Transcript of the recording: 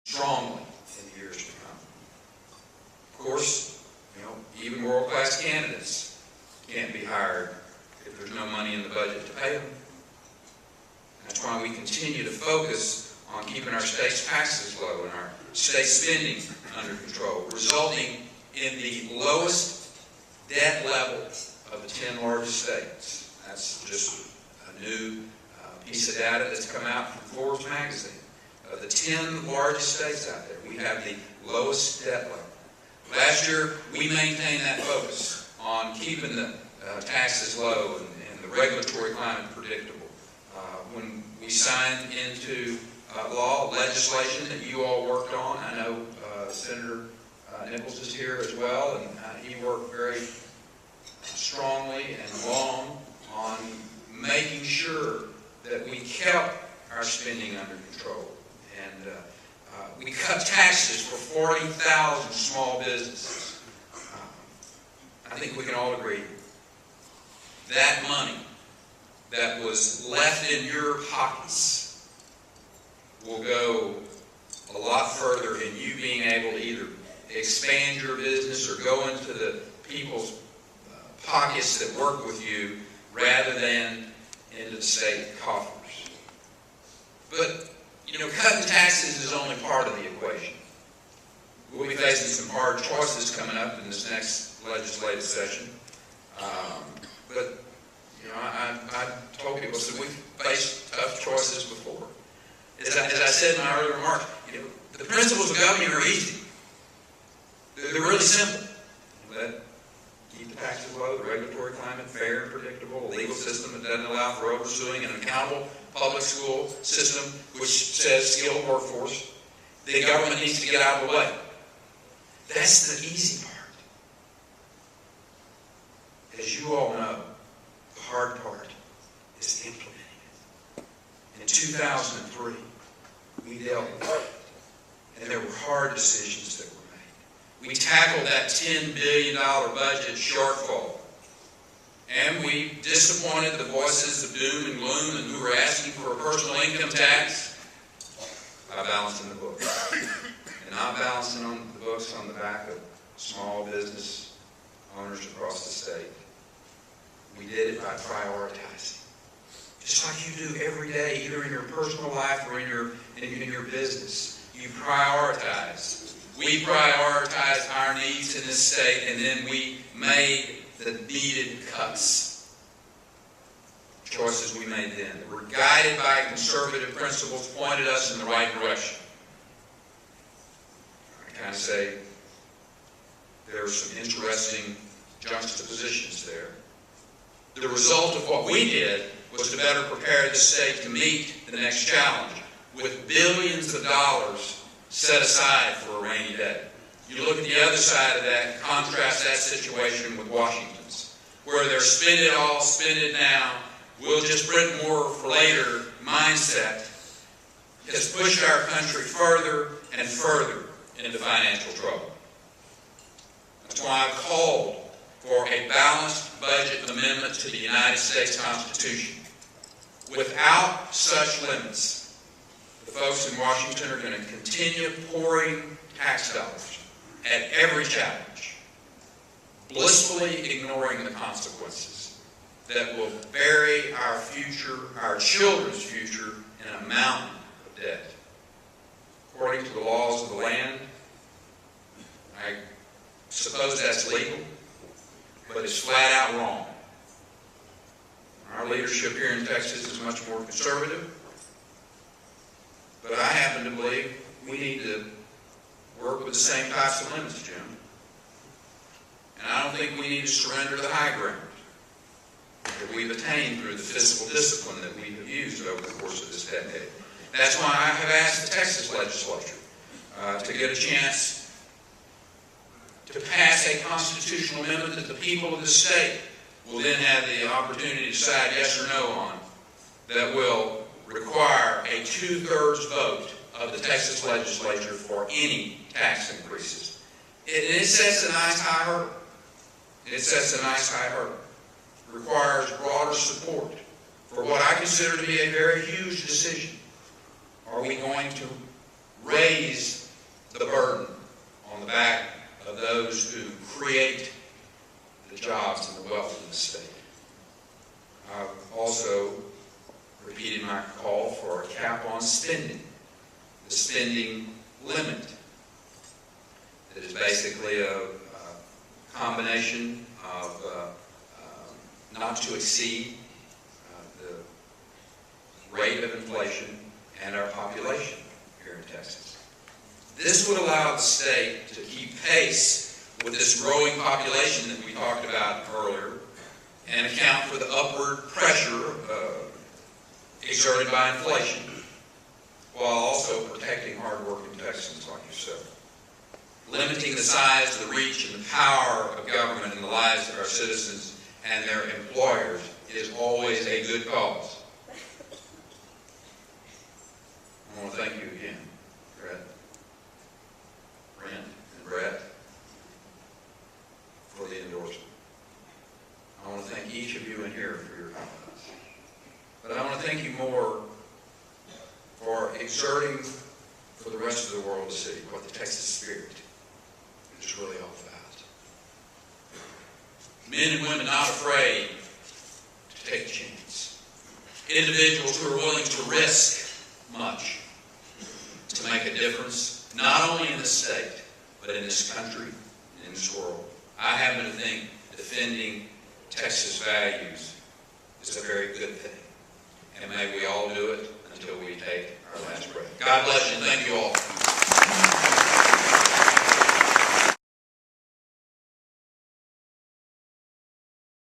strongly in the years to come. Of course, even world-class candidates can't be hired if there's no money in the budget to pay them. That's why we continue to focus on keeping our state's taxes low and our state spending under control, resulting in the lowest debt level of the 10 largest states. That's just a new piece of data that's come out from Forbes magazine. Of the 10 largest states out there, we have the lowest debt level. Last year, we maintained that focus on keeping the taxes low and the regulatory climate predictable. When we signed into law legislation that you all worked on, I know Senator Nichols is here as well, and he worked very strongly and long on making sure that we kept our spending under control. And we cut taxes for 40,000 small businesses. I think we can all agree that money that was left in your pockets will go a lot further in you being able to either expand your business or go into the people's pockets that work with you rather than into the state coffers. But cutting taxes is only part of the equation. We'll be facing some hard choices coming up in this next legislative session. But I told people that we've faced tough choices before. As I said in my earlier remarks, the principles of governing are easy. They're really simple. Keep the taxes low, the regulatory climate fair and predictable, a legal system that doesn't allow for oversuing, an accountable public school system which says skilled workforce. The government needs to get out of the way. That's the easy part. As you all know, the hard part is implementing it. In 2003, we dealt with it, and there were hard decisions that were made. We tackled that $10 billion budget shortfall. And we disappointed the voices of doom and gloom and who were asking for a personal income tax by balancing the books. And not balancing on the books on the back of small business owners across the state. We did it by prioritizing. Just like you do every day, either in your personal life or in your business. You prioritize. We prioritized our needs in this state, and then we made the needed cuts. Choices we made then that were guided by conservative principles pointed us in the right direction. I kind of say there are some interesting juxtapositions there. The result of what we did was to better prepare the state to meet the next challenge with billions of dollars set aside for a rainy day. You look at the other side of that and contrast that situation with Washington's, where they're spend it all, spend it now, we'll just print more for later mindset has pushed our country further and further into financial trouble. That's why I've called for a balanced budget amendment to the United States Constitution. Without such limits, the folks in Washington are going to continue pouring tax dollars at every challenge, blissfully ignoring the consequences that will bury our future, our children's future, in a mountain of debt. According to the laws of the land, I suppose that's legal, but it's flat out wrong. Our leadership here in Texas is much more conservative, but I happen to believe we need to work with the same types of limits, Jim. And I don't think we need to surrender the high ground that we've attained through the fiscal discipline that we have used over the course of this decade. That's why I have asked the Texas legislature to get a chance to pass a constitutional amendment that the people of the state will then have the opportunity to decide yes or no on, that will require a 2/3 vote of the Texas legislature for any tax increases. It sets a nice high hurdle. It sets a nice high hurdle. It requires broader support for what I consider to be a very huge decision. Are we going to raise the burden on the back of those who create the jobs and the wealth in the state. I've also repeated my call for a cap on spending, the spending limit. That is basically a combination of not to exceed the rate of inflation and our population here in Texas. This would allow the state to keep pace with this growing population that we talked about earlier and account for the upward pressure exerted by inflation, while also protecting hardworking Texans like yourself. Limiting the size, the reach, and the power of government in the lives of our citizens and their employers is always a good cause. I want to thank you again, Brent, and Brett, for the endorsement. I want to thank each of you in here for your confidence. But I want to thank you more for exerting for the rest of the world to see what the Texas spirit is really all about. Men and women not afraid to take a chance. Individuals who are willing to risk much to make a difference, not only in this state, but in this country, in this world. I happen to think defending Texas values is a very good thing. And may we all do it until we take our last breath. God bless you and thank you all.